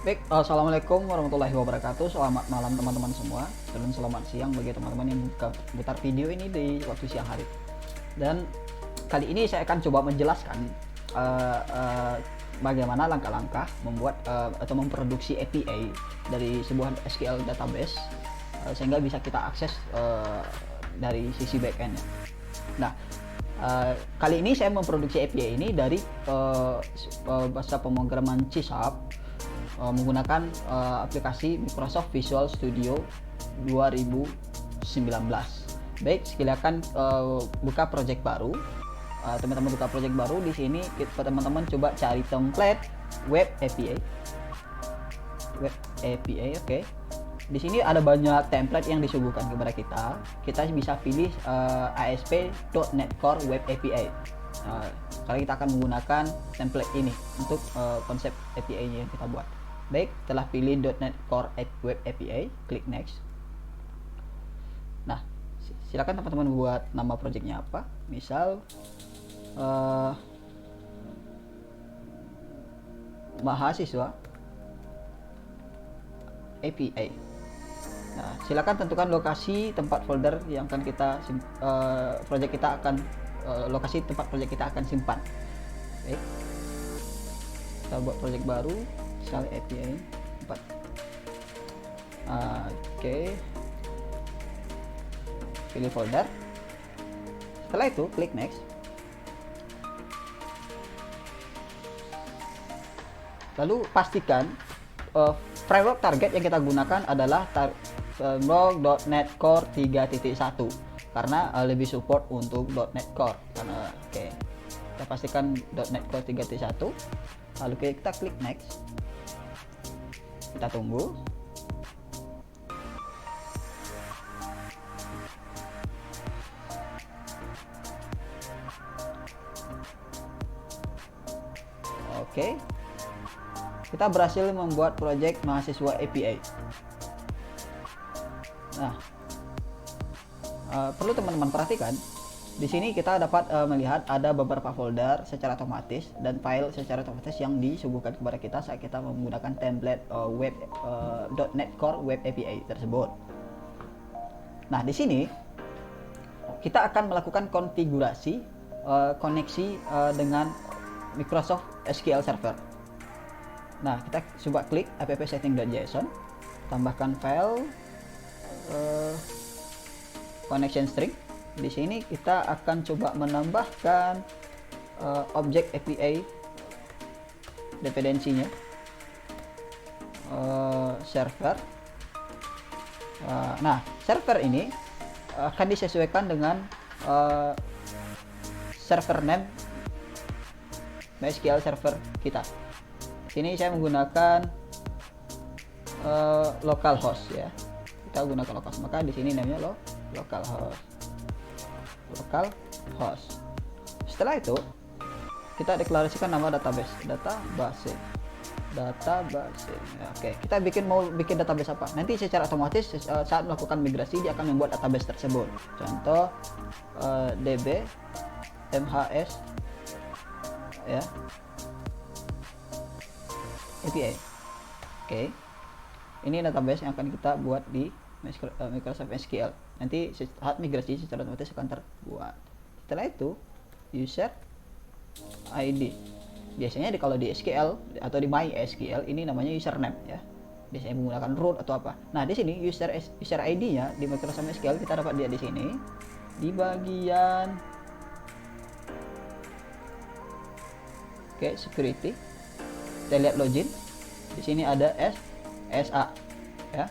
Baik, assalamualaikum warahmatullahi wabarakatuh. Selamat malam teman-teman semua, dan selamat siang bagi teman-teman yang putar video ini di waktu siang hari. Dan kali ini saya akan coba menjelaskan uh, uh, bagaimana langkah-langkah membuat atau memproduksi API dari sebuah SQL database sehingga bisa kita akses dari sisi backend-nya. Nah, kali ini saya memproduksi API ini dari bahasa pemrograman C# menggunakan aplikasi Microsoft Visual Studio 2019. Baik, silakan buka project baru. Teman-teman buka project baru. Di sini teman-teman coba cari template web API. Web API, oke. Di sini ada banyak template yang disuguhkan kepada kita. Kita bisa pilih ASP.NET Core Web API. Kali kita akan menggunakan template ini untuk konsep API-nya yang kita buat. Baik, telah pilih .NET Core Web API, klik next. Nah, silakan teman-teman buat nama projectnya apa. Misal mahasiswa API. Nah, silakan tentukan lokasi tempat folder yang akan kita project kita akan lokasi tempat project kita akan simpan. Baik, kita buat project baru, misal API 4. Oke, pilih folder. Setelah itu klik next. Lalu pastikan framework target yang kita gunakan adalah framework.NET Core 3.1 karena lebih support untuk .NET Core. Karena kita pastikan .NET Core 3.1. Lalu kita klik next. Kita tunggu. Oke, kita berhasil membuat project mahasiswa API. Nah, perlu teman-teman perhatikan, di sini kita dapat melihat ada beberapa folder secara otomatis dan file secara otomatis yang disuguhkan kepada kita saat kita menggunakan template web .NET Core Web API tersebut. Nah, di sini kita akan melakukan konfigurasi koneksi dengan Microsoft SQL Server. Nah, kita coba klik app-setting.json, tambahkan file connection string. Di sini kita akan coba menambahkan objek API dependensinya, server. Nah, server ini akan disesuaikan dengan server name MySQL server kita. Sini saya menggunakan localhost ya. Kita gunakan localhost, maka di sini namanya localhost. Setelah itu kita deklarasikan nama database. Oke, kita mau bikin database apa? Nanti secara otomatis saat melakukan migrasi dia akan membuat database tersebut. Contoh DB MHS ya, API. Oke, ini database yang akan kita buat di Microsoft SQL. Nanti saat migrasi secara otomatis akan terbuat. Setelah itu user ID. Biasanya kalau di SQL atau di MySQL ini namanya username ya. Biasanya menggunakan root atau apa. Nah, di sini user ID-nya di Microsoft SQL kita dapat dia di sini di bagian security. Kita lihat login. Di sini ada SA ya.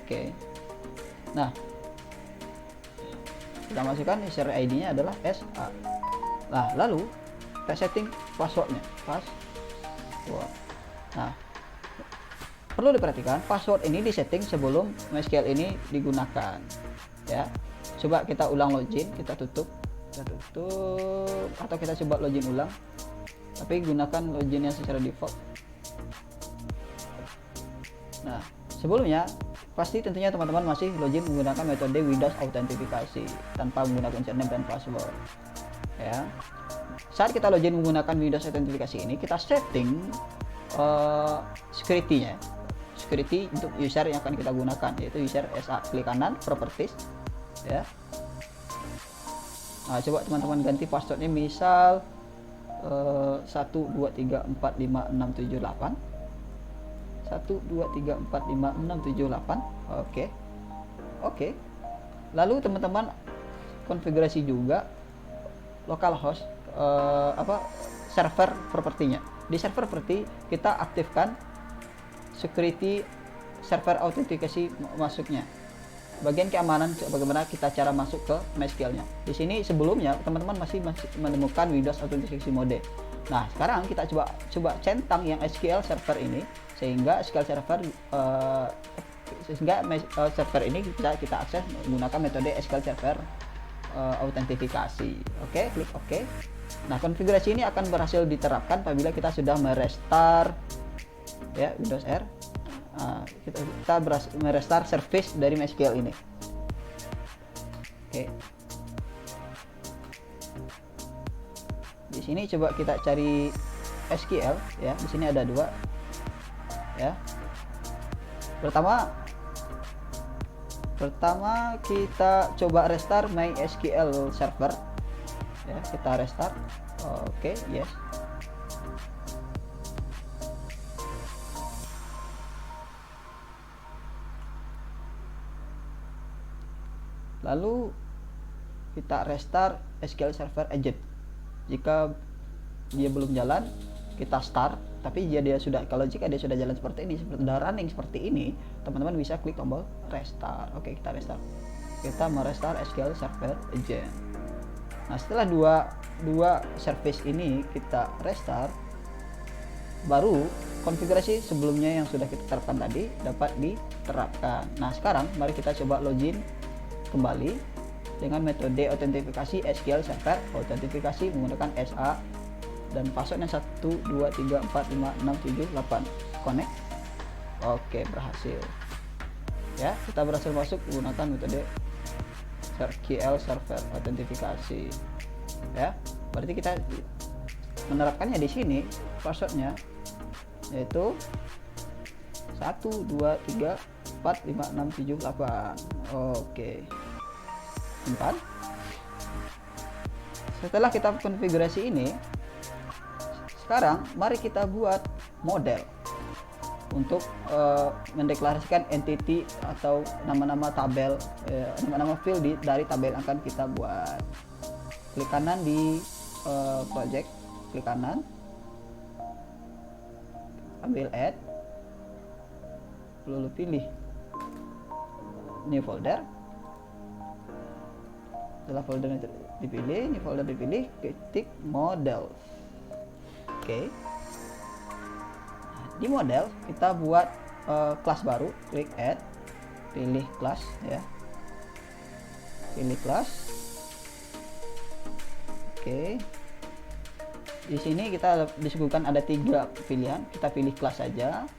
Oke. Nah, kita masukkan user ID-nya adalah SA. Nah, lalu kita setting passwordnya. Password. Nah, perlu diperhatikan password ini disetting sebelum MySQL ini digunakan ya. Coba kita ulang login, kita tutup atau kita coba login ulang, tapi gunakan loginnya secara default. Nah, sebelumnya pasti tentunya teman-teman masih login menggunakan metode Windows autentifikasi tanpa menggunakan username dan password ya. Saat kita login menggunakan Windows autentifikasi ini, kita setting security-nya. Security untuk user yang akan kita gunakan, yaitu user SA. Klik kanan properties ya. Nah, coba teman-teman ganti passwordnya, misal 123456778 123456778. Oke. Lalu teman-teman konfigurasi juga localhost server propertinya. Di server property kita aktifkan security server autentikasi masuknya. Bagian keamanan, bagaimana kita cara masuk ke MySQL-nya. Di sini sebelumnya teman-teman masih menemukan Windows Authentication Mode. Nah, sekarang kita coba centang yang SQL server ini, sehingga SQL server server ini bisa kita akses menggunakan metode SQL server autentifikasi. Oke, klik OK. Nah, konfigurasi ini akan berhasil diterapkan apabila kita sudah merestart ya Windows R. Kita merestart service dari MySQL ini. Oke. Di sini coba kita cari SQL ya. Di sini ada dua ya. Pertama kita coba restart MySQL server ya, kita restart. Oke, yes. Lalu kita restart SQL Server Agent. Jika dia belum jalan, kita start. Tapi jika dia sudah jalan seperti ini, sudah running seperti ini, teman-teman bisa klik tombol restart. Oke, kita restart. Kita merestart SQL Server Agent. Nah, setelah dua service ini kita restart, baru konfigurasi sebelumnya yang sudah kita terapkan tadi dapat diterapkan. Nah, sekarang mari kita coba login kembali dengan metode autentifikasi SQL Server autentifikasi menggunakan SA dan passwordnya 123456778. Connect. Oke, berhasil ya, kita berhasil masuk menggunakan metode SQL Server autentifikasi ya. Berarti kita menerapkannya di sini, passwordnya yaitu 123456778. Oke, simpan. Setelah kita konfigurasi ini, sekarang mari kita buat model untuk mendeklarasikan entity atau nama-nama tabel, nama-nama field dari tabel yang akan kita buat. Klik kanan di project, klik kanan, ambil add, lalu pilih new folder. Setelah folder dipilih, new folder dipilih, ketik model. Oke. Nah, di model kita buat kelas baru, klik add, pilih kelas ya, pilih kelas. Oke. Di sini kita disuguhkan ada 3 pilihan, kita pilih kelas saja.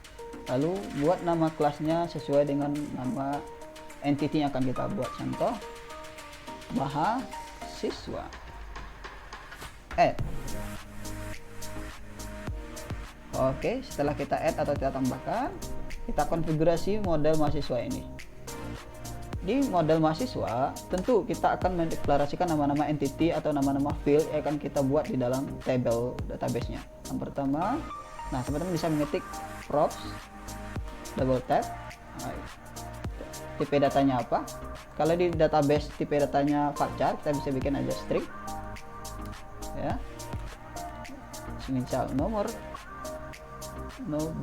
Lalu buat nama kelasnya sesuai dengan nama entity yang akan kita buat. Contoh mahasiswa. Add. Oke, setelah kita add atau kita tambahkan, kita konfigurasi model mahasiswa ini. Di model mahasiswa, tentu kita akan mendeklarasikan nama-nama entity atau nama-nama field yang akan kita buat di dalam table database-nya. Yang pertama, nah teman-teman bisa mengetik props, double tap, nah, tipe datanya apa. Kalau di database tipe datanya varchar, kita bisa bikin aja string ya, misal nomor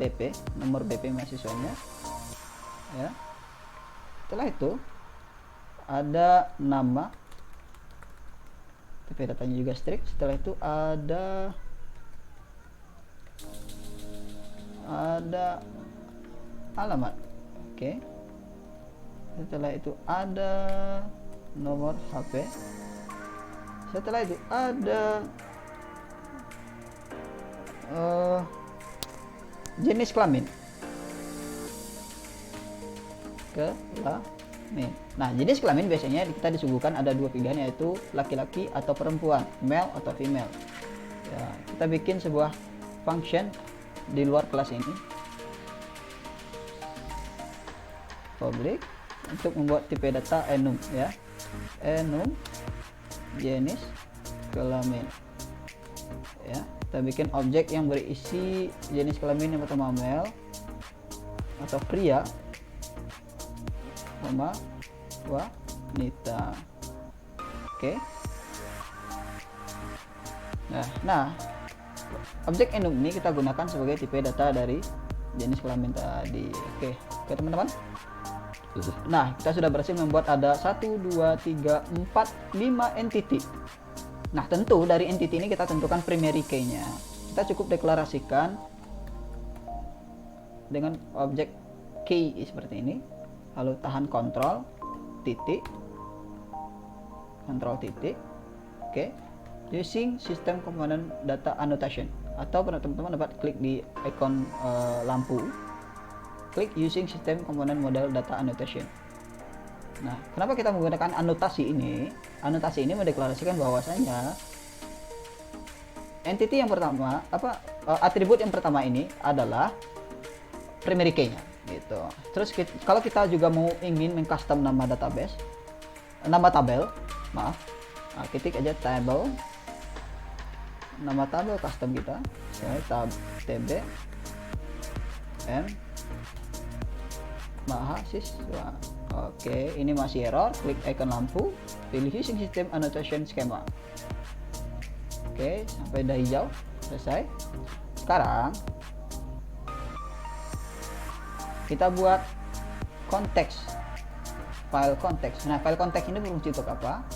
BP, nomor BP mahasiswanya ya. Setelah itu ada nama, tipe datanya juga string. Setelah itu ada alamat. Oke. Setelah itu ada nomor HP. Setelah itu ada jenis kelamin. Nah, jenis kelamin biasanya kita disuguhkan ada 2 pilihan, yaitu laki-laki atau perempuan, male atau female. Ya, kita bikin sebuah function di luar kelas ini, public, untuk membuat tipe data enum ya, enum jenis kelamin ya. Kita bikin objek yang berisi jenis kelamin yang pertama male atau pria sama wanita. Oke. Nah, objek enum ini kita gunakan sebagai tipe data dari jenis kelamin tadi. Oke teman-teman. Nah, kita sudah berhasil membuat ada 1, 2, 3, 4, 5 entity. Nah, tentu dari entity ini kita tentukan primary key-nya. Kita cukup deklarasikan dengan objek key seperti ini. Lalu tahan kontrol titik. Oke. Using system component data annotation, atau teman-teman dapat klik di ikon lampu, klik using system component model data annotation. Nah, kenapa kita menggunakan anotasi ini? Anotasi ini mendeklarasikan bahwasanya entity yang pertama, atribut yang pertama ini adalah primary key-nya gitu. Terus kalau kita juga ingin mengcustom nama database, nama tabel, ketik aja table, nama tabel custom kita, tab tb m mahasiswa. Oke, ini masih error. Klik icon lampu, pilih using system annotation schema. Oke, sampai udah hijau, selesai. Sekarang kita buat konteks, file konteks. Nah, file konteks ini berfungsi untuk apa?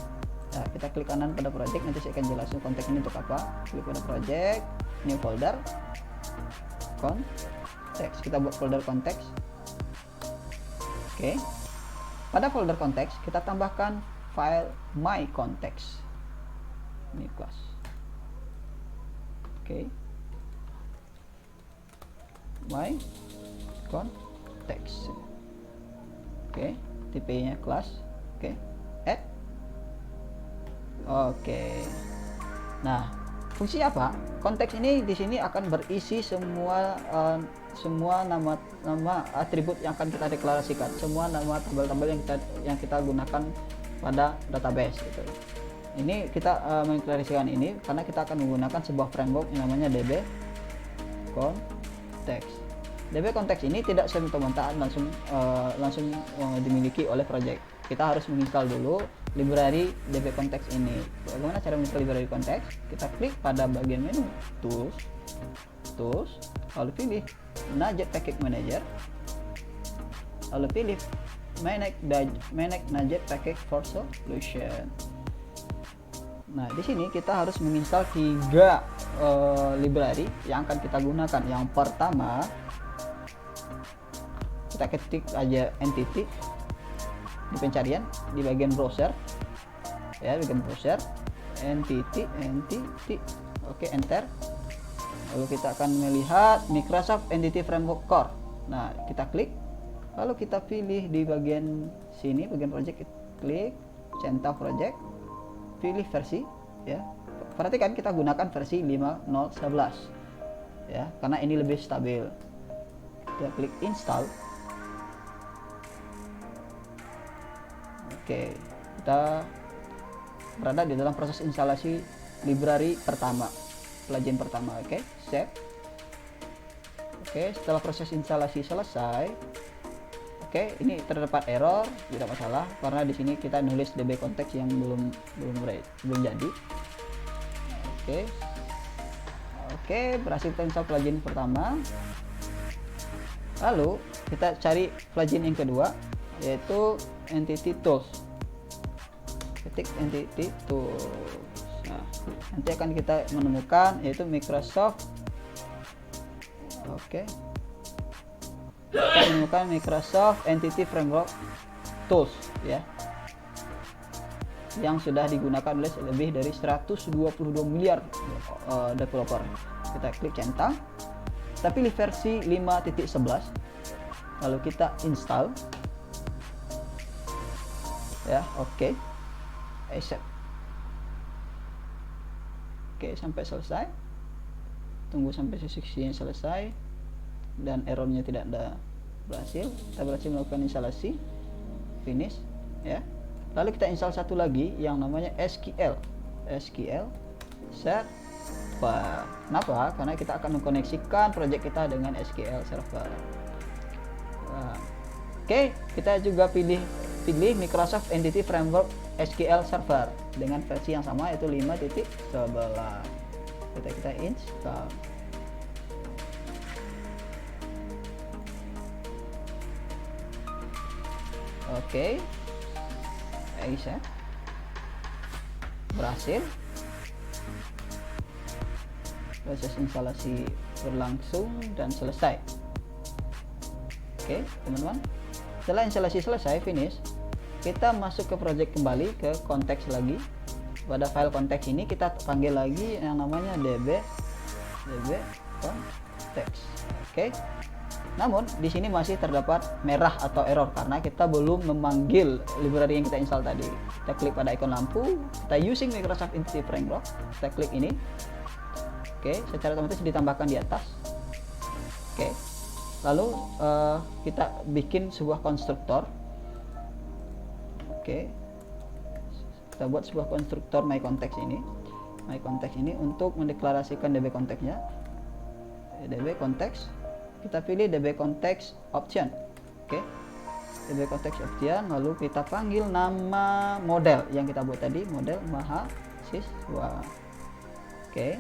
Nah, kita klik kanan pada project, nanti saya akan jelasin konteks ini untuk apa. Klik pada project, new folder, konteks. Kita buat folder konteks. Oke. Pada folder konteks kita tambahkan file my context. Ini kelas. Oke. My context. Oke, tipenya kelas. Oke. Add. Oke. Nah, fungsi apa? Konteks ini di sini akan berisi semua nama atribut yang akan kita deklarasikan, semua nama tabel-tabel yang kita gunakan pada database gitu. Ini kita mendeklarasikan ini karena kita akan menggunakan sebuah framework yang namanya DB Context. DB Context ini tidak semata-mata langsung dimiliki oleh project. Kita harus menginstal dulu library DB Context ini. Bagaimana cara menginstal library Context? Kita klik pada bagian menu Tools, lalu pilih Najet Package Manager, lalu pilih Manage Najet Package for Solution. Nah, di sini kita harus menginstal 3 library yang akan kita gunakan. Yang pertama, kita ketik aja entity di pencarian di bagian browser ya, bagian browser entity. Oke, enter. Lalu kita akan melihat Microsoft Entity Framework Core. Nah, kita klik, lalu kita pilih di bagian sini, bagian project, klik Centang Project, pilih versi ya. Perhatikan kita gunakan versi 5.0.11 ya, karena ini lebih stabil. Kita klik install. Oke, kita berada di dalam proses instalasi library pertama, plugin pertama. Oke, save. Oke, setelah proses instalasi selesai, oke, ini terdapat error, tidak masalah karena di sini kita nulis DB Context yang belum jadi. Oke, berhasil kita install plugin pertama. Lalu kita cari plugin yang kedua, yaitu Entity Tools. Ketik Entity Tools. Nah, nanti akan kita menemukan yaitu Microsoft. Oke. Kita menemukan Microsoft Entity Framework Tools ya, yang sudah digunakan oleh lebih dari 122 miliar developer. Kita klik centang, kita pilih versi 5.11, lalu kita install ya. Oke, accept. Oke, sampai selesai. tunggu sampai sesi selesai dan errornya tidak ada berhasil. Kita berhasil melakukan instalasi, finish ya. Lalu kita install satu lagi yang namanya SQL Server. Kenapa? Karena kita akan mengkoneksikan project kita dengan SQL Server. Oke, kita juga pilih Microsoft Entity Framework SQL Server dengan versi yang sama, yaitu 5.11. Kita install. Oke, bisa berhasil. Proses instalasi berlangsung dan selesai. Oke teman-teman, setelah instalasi selesai, finish, kita masuk ke project kembali, ke konteks lagi. Pada file konteks ini kita panggil lagi yang namanya db konteks. Oke. Namun di sini masih terdapat merah atau error karena kita belum memanggil library yang kita install tadi. Kita klik pada ikon lampu, kita using Microsoft Entity Framework, kita klik ini. Oke, secara otomatis ditambahkan di atas. Oke. Lalu kita bikin sebuah konstruktor. Oke. Kita buat sebuah konstruktor myContext ini. myContext ini untuk mendeklarasikan DB konteksnya. DB context. Kita pilih DB context option. Oke. DB context option, lalu kita panggil nama model yang kita buat tadi, model mahasiswa. Oke.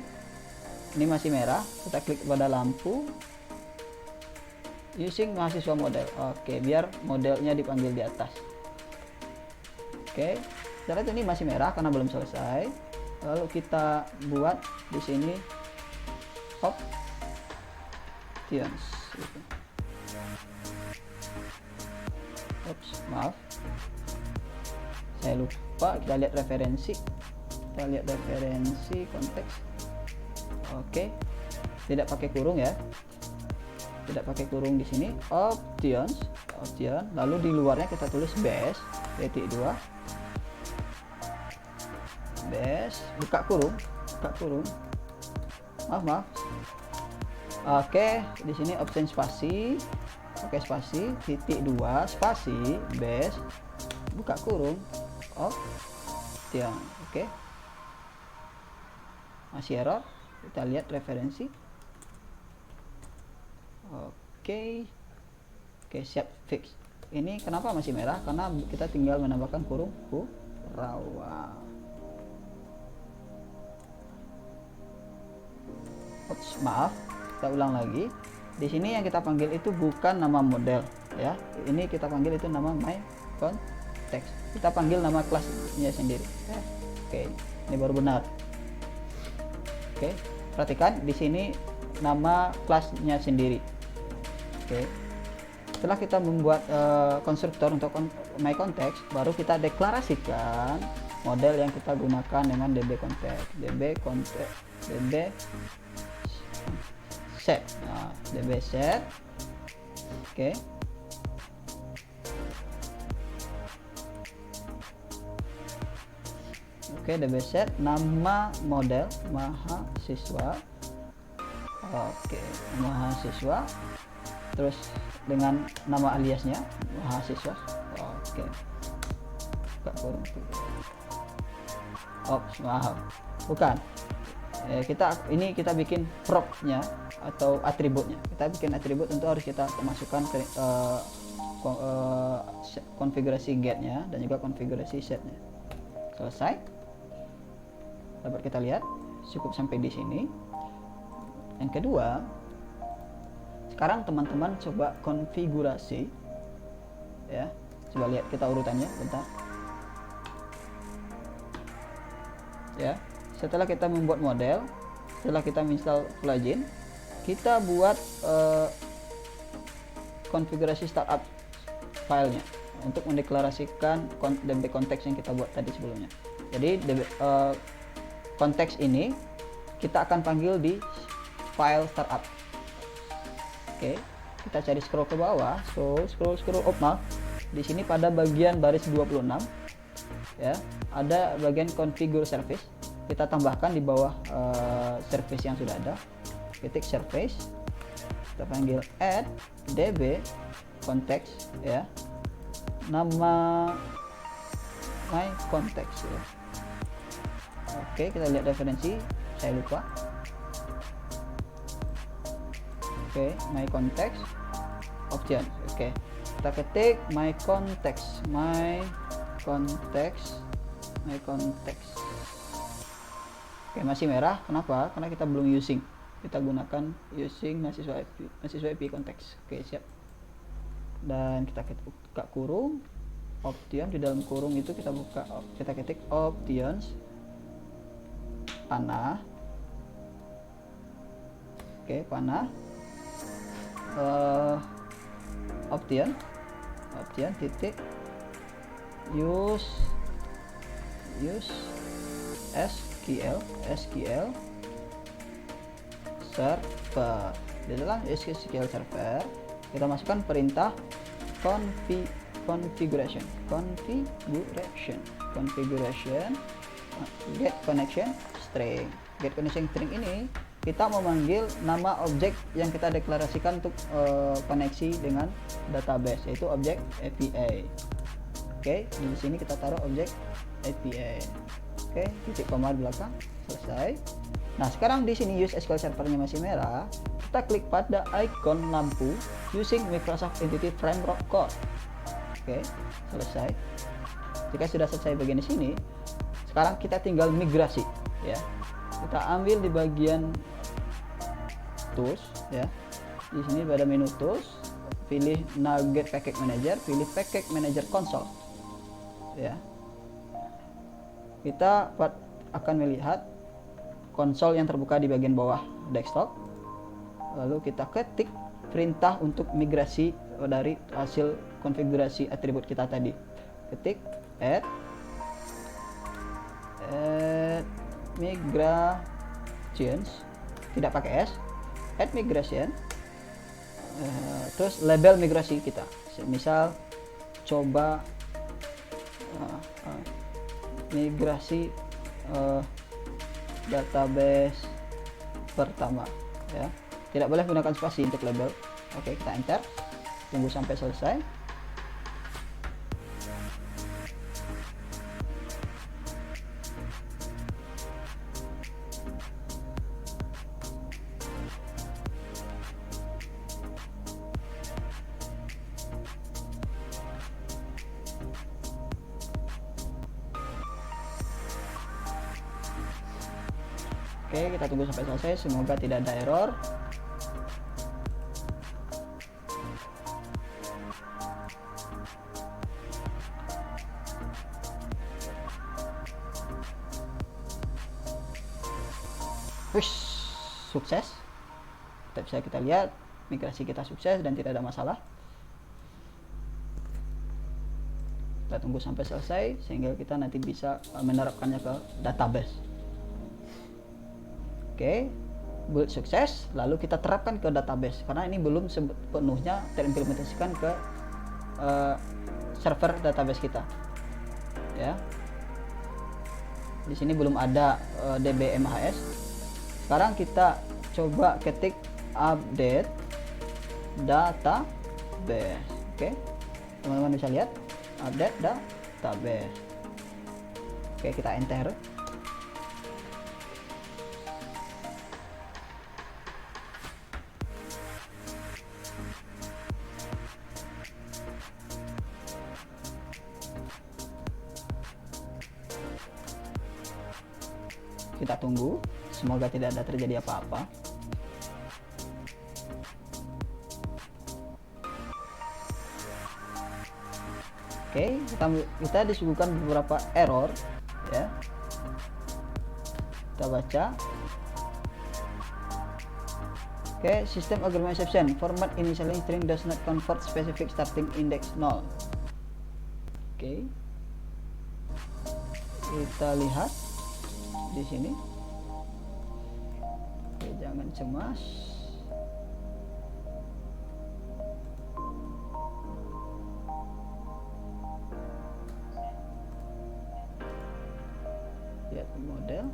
Ini masih merah, kita klik pada lampu using mahasiswa model. Oke, biar modelnya dipanggil di atas. Oke, setelah itu ini masih merah karena belum selesai. Lalu kita buat di sini options. Oops, maaf, saya lupa. Kita lihat referensi. Konteks. Oke, tidak pakai kurung ya, tidak pakai kurung di sini. Option, lalu di luarnya kita tulis base titik 2 base, buka kurung, maaf. Oke, di sini option spasi, pakai spasi titik 2 spasi base, buka kurung, option. Oke, masih error. Kita lihat referensi. Oke, siap, fix. Ini kenapa masih merah? Karena kita tinggal menambahkan kurung rawa. Oops, maaf. Kita ulang lagi. Di sini yang kita panggil itu bukan nama model ya. Ini kita panggil itu nama myContext. Kita panggil nama kelasnya sendiri. Oke, ini baru benar. Oke, perhatikan di sini nama kelasnya sendiri. Oke, setelah kita membuat konstruktor untuk myContext, baru kita deklarasikan model yang kita gunakan dengan db set. Nah, db set. Oke. Oke, DB set nama model mahasiswa. Oke, mahasiswa. Terus dengan nama aliasnya mahasiswa. Oke. Maaf. Bukan. Kita bikin prop-nya atau atributnya. Kita bikin atribut untuk harus kita masukkan ke konfigurasi get-nya dan juga konfigurasi set-nya. Selesai. Dapat kita lihat cukup sampai di sini. Yang kedua, sekarang teman-teman coba konfigurasi ya. Coba lihat kita urutannya bentar ya. Setelah kita membuat model, setelah kita install plugin, kita buat konfigurasi startup filenya untuk mendeklarasikan DB konteks yang kita buat tadi sebelumnya. Jadi konteks ini kita akan panggil di file startup. Oke, kita cari scroll ke bawah, scroll up. Di sini pada bagian baris 26 ya, ada bagian configure service. Kita tambahkan di bawah service yang sudah ada. ketik surface, kita panggil add db context ya, nama my context ya. Oke, kita lihat referensi, saya lupa. Oke, my context option. Oke, kita ketik my context. Oke, masih merah. Kenapa? Karena kita belum using. Kita gunakan using mahasiswa IP context. Oke, siap. Dan kita buka kurung option. Di dalam kurung itu kita ketik options panah. Oke, panah option titik use SQL server. Di dalam SQL server kita masukkan perintah configuration get connection string. Get connection string ini kita memanggil nama objek yang kita deklarasikan untuk koneksi dengan database, yaitu objek API. Oke, di sini kita taruh objek API. Oke, titik koma di belakang, selesai. Nah, sekarang di sini use SQL servernya masih merah. Kita klik pada icon lampu using Microsoft Entity Framework Core. Oke, selesai. Jika sudah selesai bagian di sini, sekarang kita tinggal migrasi ya. Kita ambil di bagian tools ya. Di sini pada menu tools, pilih NuGet Package Manager, pilih Package Manager Console. Ya. Kita akan melihat konsol yang terbuka di bagian bawah desktop. Lalu kita ketik perintah untuk migrasi dari hasil konfigurasi atribut kita tadi. Ketik add migrations, tidak pakai s, add migration, terus label migrasi kita, misal coba migrasi database pertama ya. Tidak boleh gunakan spasi untuk label. Oke, kita enter, tunggu sampai selesai. Oke, kita tunggu sampai selesai, semoga tidak ada error. Push, sukses. Bisa kita lihat migrasi kita sukses dan tidak ada masalah. Kita tunggu sampai selesai sehingga kita nanti bisa menerapkannya ke database. Oke, build sukses, lalu kita terapkan ke database karena ini belum sepenuhnya terimplementasikan ke server database kita. Ya, di sini belum ada DBMHS. Sekarang kita coba ketik update database. Oke, teman-teman bisa lihat update database. Oke, kita enter. Kita tunggu, semoga tidak ada terjadi apa-apa. Oke, kita disuguhkan beberapa error ya. Kita baca. Oke, system organization format initially string does not convert specific starting index null. Oke, kita lihat di sini. Oke, jangan cemas. Lihat model.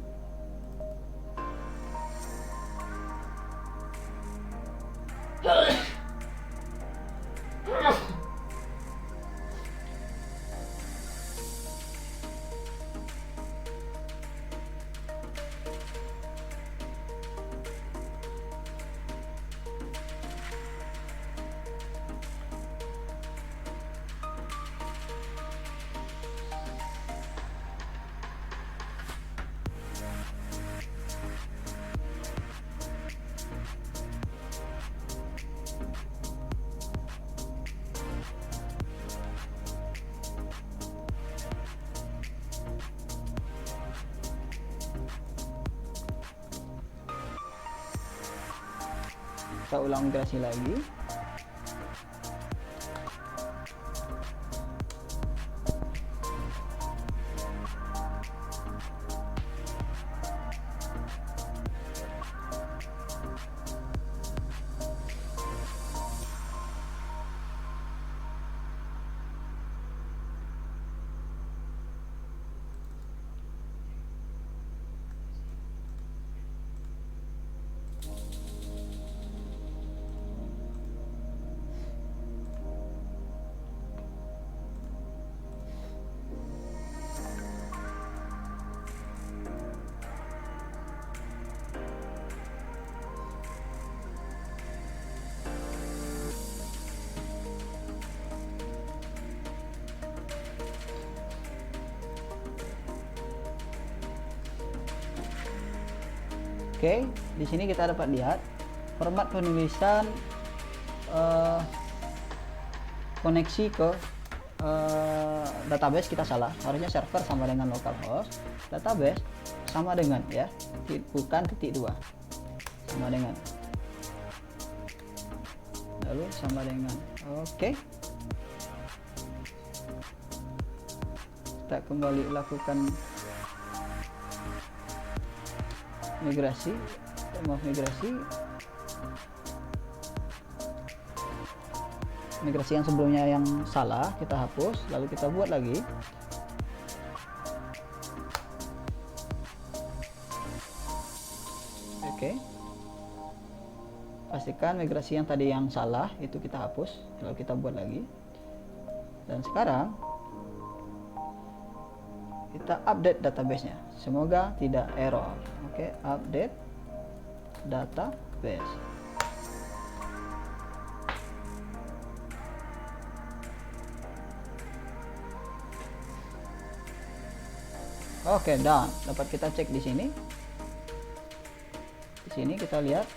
kita ulang migrasi lagi. Oke, di sini kita dapat lihat format penulisan koneksi ke database kita salah. Harusnya server sama dengan localhost, database sama dengan ya, bukan titik 2, sama dengan, lalu sama dengan. Oke, kita kembali lakukan migrasi yang sebelumnya yang salah kita hapus, lalu kita buat lagi. Oke, pastikan migrasi yang tadi yang salah itu kita hapus, lalu kita buat lagi. Dan sekarang kita update database-nya, semoga tidak error. Oke, update database. Oke, dan dapat kita cek di sini. Di sini kita lihat,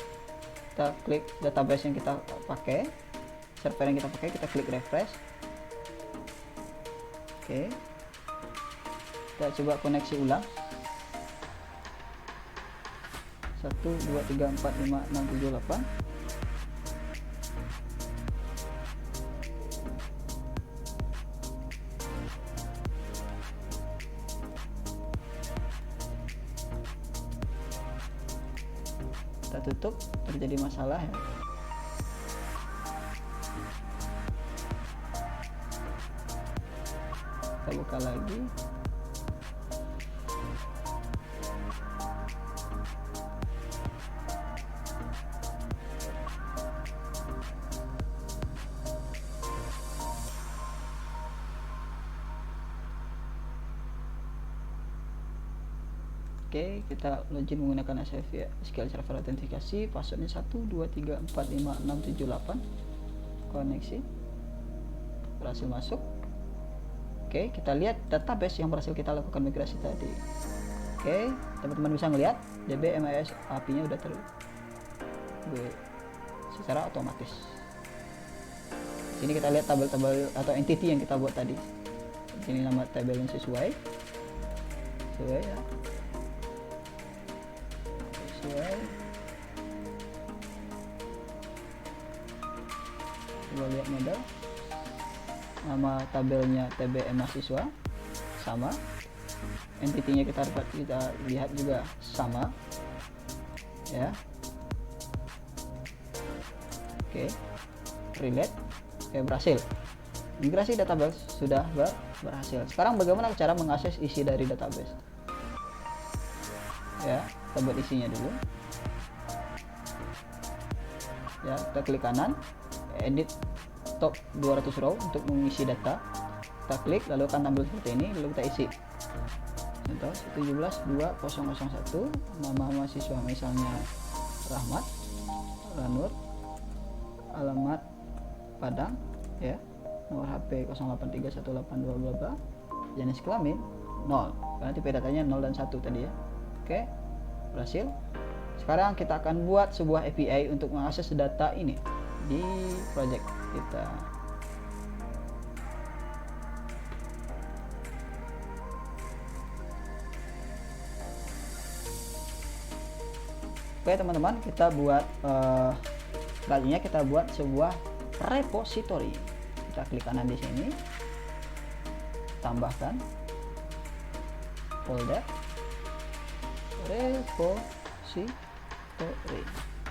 kita klik database yang kita pakai, server yang kita pakai, kita klik refresh. Oke, kita coba koneksi ulang. 1 2 3 4 5 6 7 8. Kita tutup, terjadi masalah ya. Kita buka lagi. Oke, kita login menggunakan SQL Server autentikasi, passwordnya 1 2 3 4 5 6 7 8. Koneksi berhasil masuk. Oke, kita lihat database yang berhasil kita lakukan migrasi tadi. Oke, teman-teman bisa melihat DB/MIS API-nya udah secara otomatis. Sini kita lihat tabel-tabel atau entity yang kita buat tadi. Di sini nama tabelnya sesuai ya. Coba lihat model, nama tabelnya TBM mahasiswa sama, entity-nya kita lihat juga sama ya. Oke, relate. Oke, berhasil. Migrasi database sudah berhasil. Sekarang bagaimana cara mengakses isi dari database ya? Kita buat isinya dulu ya. Kita klik kanan, edit top 200 row untuk mengisi data. Kita klik, lalu akan tampil seperti ini, lalu kita isi. Contoh 17.2001, nama mahasiswa misalnya Rahmat, Ranur, alamat Padang ya, nomor HP 083182, jenis kelamin 0, karena tipe datanya 0 dan 1 tadi ya. Oke, berhasil. Sekarang kita akan buat sebuah API untuk mengakses data ini di project kita. Oke teman-teman, kita buat Selanjutnya kita buat sebuah repository. Kita klik kanan di sini, tambahkan folder repository.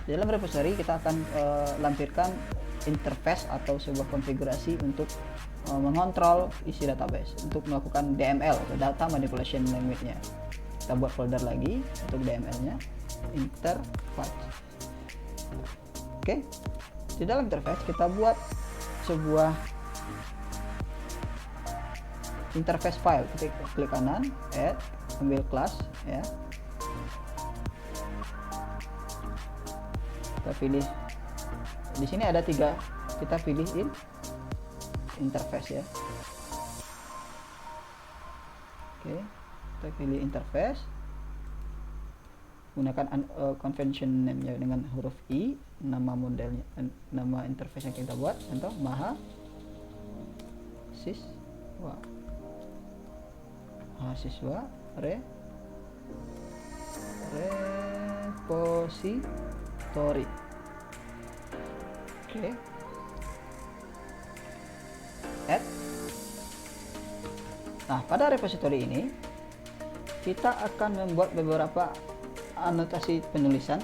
Dalam repository kita akan lampirkan interface atau sebuah konfigurasi untuk mengontrol isi database, untuk melakukan DML atau data manipulation language-nya. Kita buat folder lagi untuk DML-nya, interface. Oke, di dalam interface kita buat sebuah interface file. Kita klik kanan, add, ambil class ya. Kita pilih di sini ada 3, kita pilih interface ya. Oke, kita pilih interface, gunakan convention name-nya dengan huruf I, nama modelnya, nama interface yang kita buat, contoh mahasiswa repository. Oke, add. Nah, pada repository ini kita akan membuat beberapa anotasi penulisan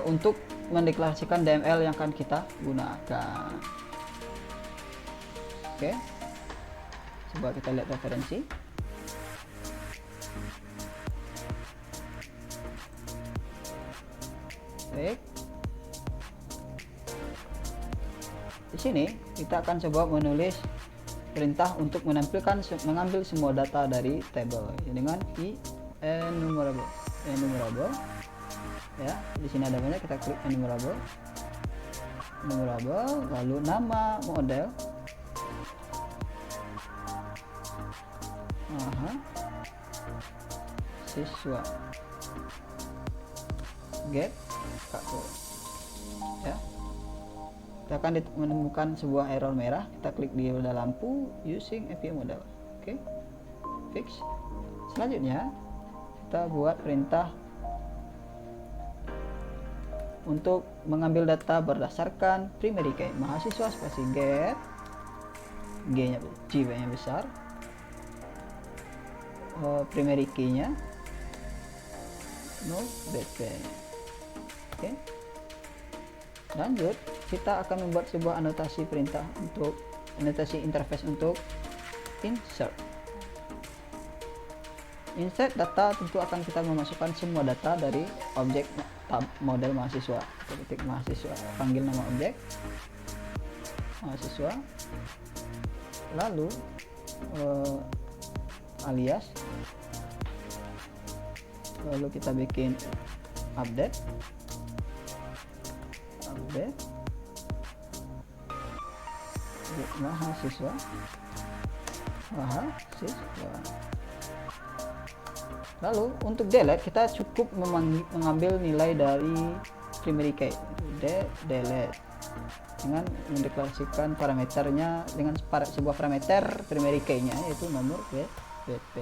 untuk mendeklarasikan DML yang akan kita gunakan. Oke, coba kita lihat referensi. Baik, di sini kita akan coba menulis perintah untuk mengambil semua data dari table dengan enumerable ya. Di sini ada banyak, kita klik enumerable, lalu nama model siswa, get ya. Kita akan menemukan sebuah error merah, kita klik di roda lampu using API model. Oke, fix. Selanjutnya kita buat perintah untuk mengambil data berdasarkan primary key. Mahasiswa spasi get, G-nya besar, primary key-nya no BP. Oke, lanjut kita akan membuat sebuah anotasi perintah untuk anotasi interface untuk insert data. Tentu akan kita memasukkan semua data dari objek model mahasiswa. Kita ketik mahasiswa, panggil nama objek mahasiswa, lalu alias, lalu kita bikin update mahasiswa. Lalu untuk delete kita cukup mengambil nilai dari primary key, delete, dengan mendeklarasikan parameternya dengan sebuah parameter primary key-nya yaitu nomor BP.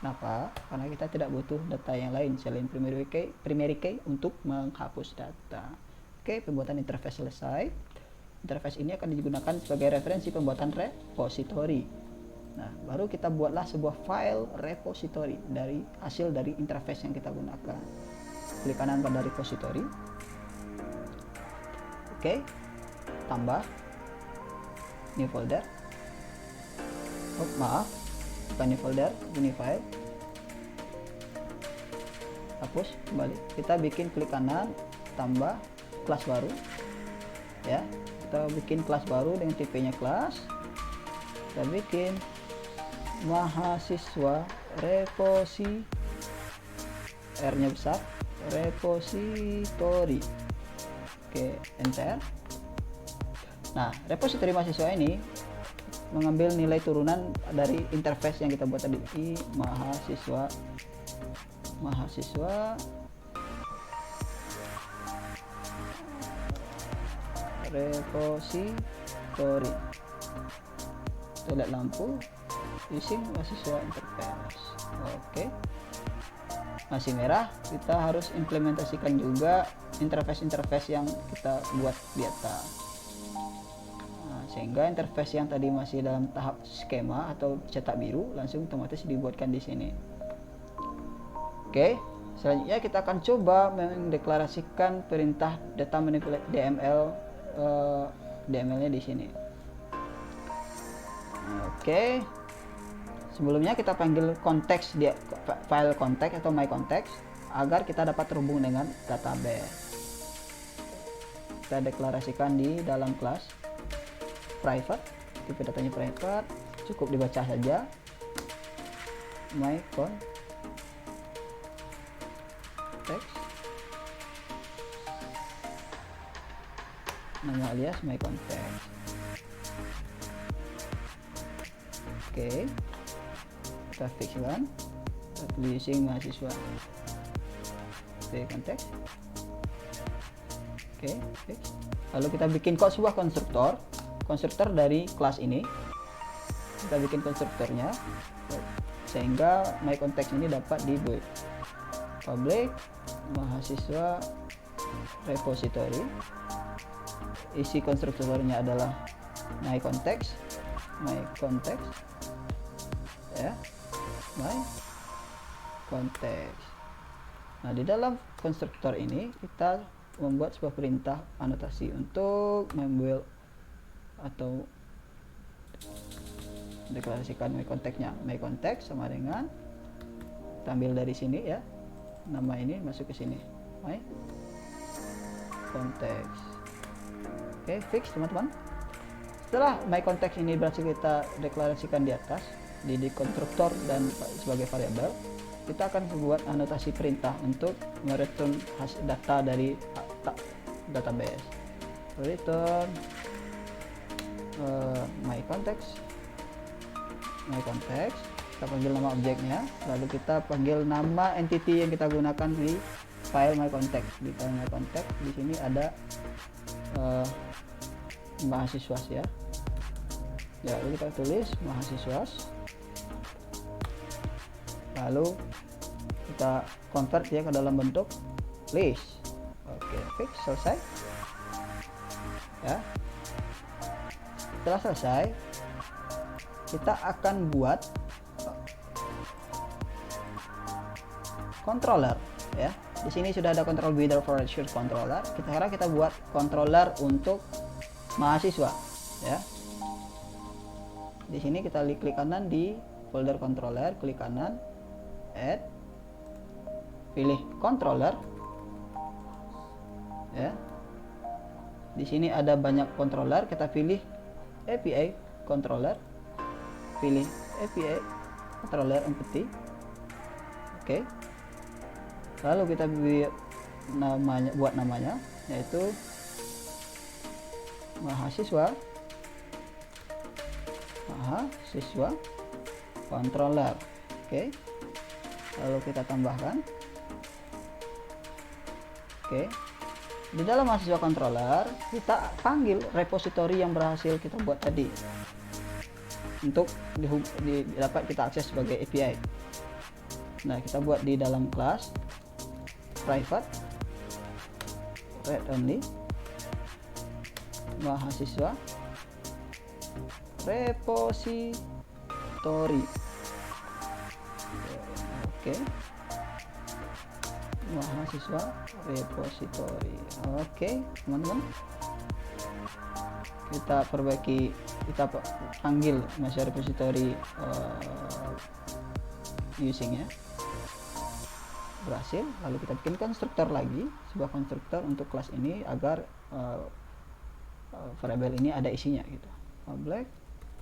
Kenapa? Karena kita tidak butuh data yang lain selain primary key untuk menghapus data. Oke, pembuatan interface selesai. Interface ini akan digunakan sebagai referensi pembuatan repository. Nah, baru kita buatlah sebuah file repository dari hasil dari interface yang kita gunakan. Klik kanan pada repository. Oke, tambah new folder. Oh, maaf, bukan new folder, ini file. Hapus kembali. Kita bikin klik kanan, tambah kelas baru. Ya, kita bikin kelas baru dengan tipenya kelas. Kita bikin mahasiswa repository, R-nya besar, repository. Oke, enter. Nah, repository mahasiswa ini mengambil nilai turunan dari interface yang kita buat tadi, i mahasiswa repository. Kita lihat lampu using mahasiswa interface. Oke, masih merah, kita harus implementasikan juga interface yang kita buat di atas. Nah, sehingga interface yang tadi masih dalam tahap skema atau cetak biru langsung otomatis dibuatkan di sini. Oke, selanjutnya kita akan coba mendeklarasikan perintah data manipulate DML-nya di sini. Oke, sebelumnya kita panggil konteks di file konteks atau my konteks agar kita dapat terhubung dengan database. Kita deklarasikan di dalam kelas private, tipe datanya private, cukup dibaca saja my context, nama alias my context. Oke, kita fixkan using mahasiswa konteks. Oke, fix. Lalu kita bikin sebuah konstruktor dari kelas ini. Kita bikin konstruktornya sehingga my context ini dapat dibuat public mahasiswa repository. Isi konstruktornya adalah my context ya, my context. Nah, di dalam konstruktor ini kita membuat sebuah perintah anotasi untuk membuat atau deklarasikan my context-nya. My context sama dengan, kita ambil dari sini ya, nama ini masuk ke sini, my context. Oke, fix teman-teman. Setelah my context ini berhasil kita deklarasikan di atas di konstruktor dan sebagai variabel, kita akan membuat anotasi perintah untuk mereturn hasil data dari database. Return my context, kita panggil nama objeknya, lalu kita panggil nama entity yang kita gunakan di file my context. Di file my context di sini ada mahasiswa ya. Lalu kita tulis mahasiswa, lalu kita convert dia ke dalam bentuk list. Oke, fix, selesai ya. Setelah selesai, kita akan buat controller ya. Di sini sudah ada control builder for resource controller. Sekarang kita buat controller untuk mahasiswa ya. Di sini kita klik kanan di folder controller, klik kanan, add, pilih controller ya. Di sini ada banyak controller, kita pilih API controller, pilih API controller empty. Oke. Lalu kita buat namanya yaitu mahasiswa controller. Oke. Lalu kita tambahkan. Oke. Di dalam mahasiswa controller kita panggil repository yang berhasil kita buat tadi untuk dapat kita akses sebagai API. Nah, kita buat di dalam kelas private read only mahasiswa repository. Oke. Mahasiswa repository. Oke, teman-teman. Kita perbaiki, kita panggil mahasiswa repository using ya. Berhasil. Lalu kita bikin konstruktor lagi, sebuah konstruktor untuk kelas ini agar variabel ini ada isinya gitu. Public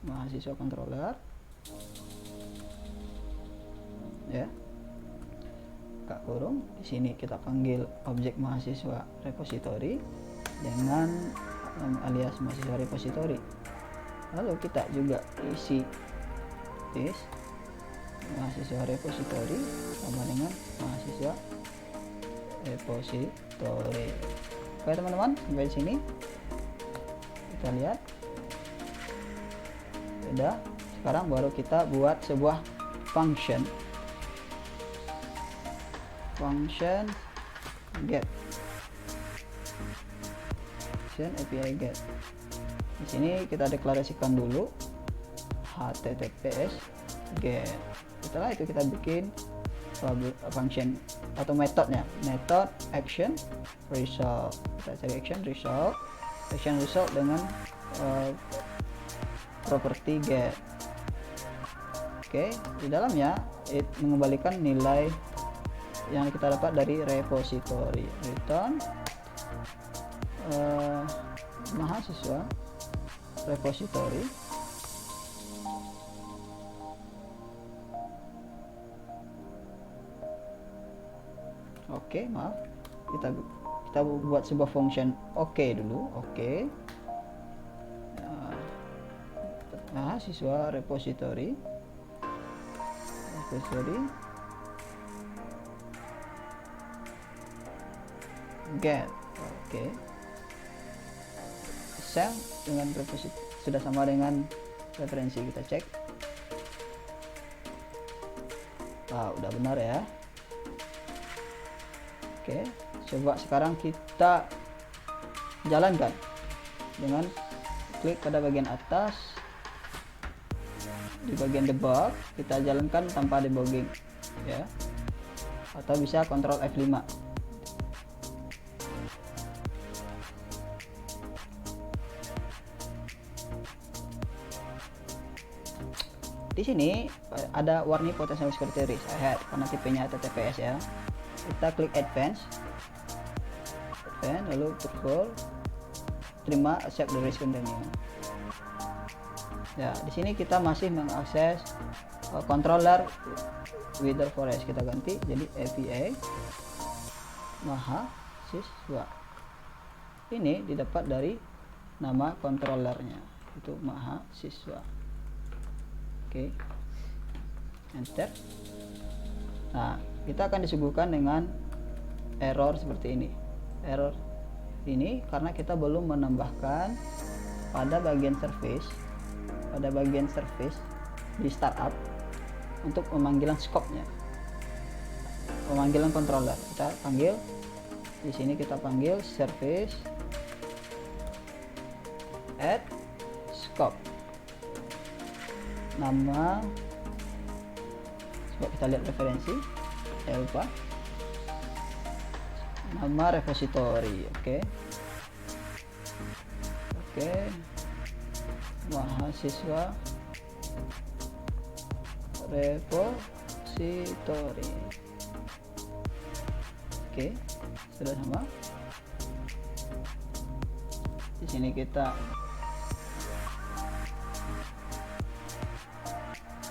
mahasiswa controller ya, buka kurung. Di sini kita panggil objek mahasiswa repository dengan alias mahasiswa repository. Lalu kita juga isi this mahasiswa repository sama dengan mahasiswa repository. Oke teman-teman, sampai sini kita lihat sudah. Sekarang baru kita buat sebuah function get action API get. Di sini kita deklarasikan dulu HTTPS get. Setelah itu kita bikin function atau metodenya, method action result. Kita cari action result dengan property get. Oke, di dalamnya mengembalikan nilai yang kita dapat dari repository. Return mahasiswa repository. Oke, maaf, kita buat sebuah function dulu. Mahasiswa repository get. Sel dengan repository sudah sama dengan referensi, kita cek. Udah benar ya. Oke, coba sekarang kita jalankan dengan klik pada bagian atas. Di bagian debug kita jalankan tanpa debugging ya, atau bisa Ctrl F5. Di sini ada warning potential security risk ahead karena tipenya HTTPS ya. Kita klik advance, lalu true, terima, accept the risk continue. Ya, di sini kita masih mengakses controller Wither Forest. Kita ganti jadi API mahasiswa. Ini didapat dari nama controllernya, itu mahasiswa. Oke, enter. Nah, kita akan disuguhkan dengan error seperti ini. Error ini karena kita belum menambahkan pada bagian service di startup untuk pemanggilan scope-nya, pemanggilan controller. Kita panggil di sini, kita panggil service add scope. Nama, coba kita lihat referensi, saya lupa nama repository. Oke, mahasiswa repository. Oke, sudah sama. Di sini kita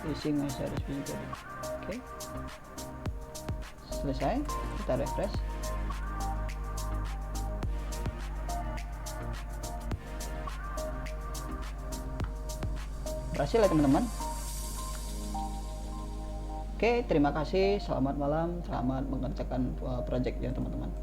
using mahasiswa repository. Oke, selesai. Kita refresh. Berhasil ya teman-teman. Oke, terima kasih. Selamat malam, selamat mengerjakan project ya teman-teman.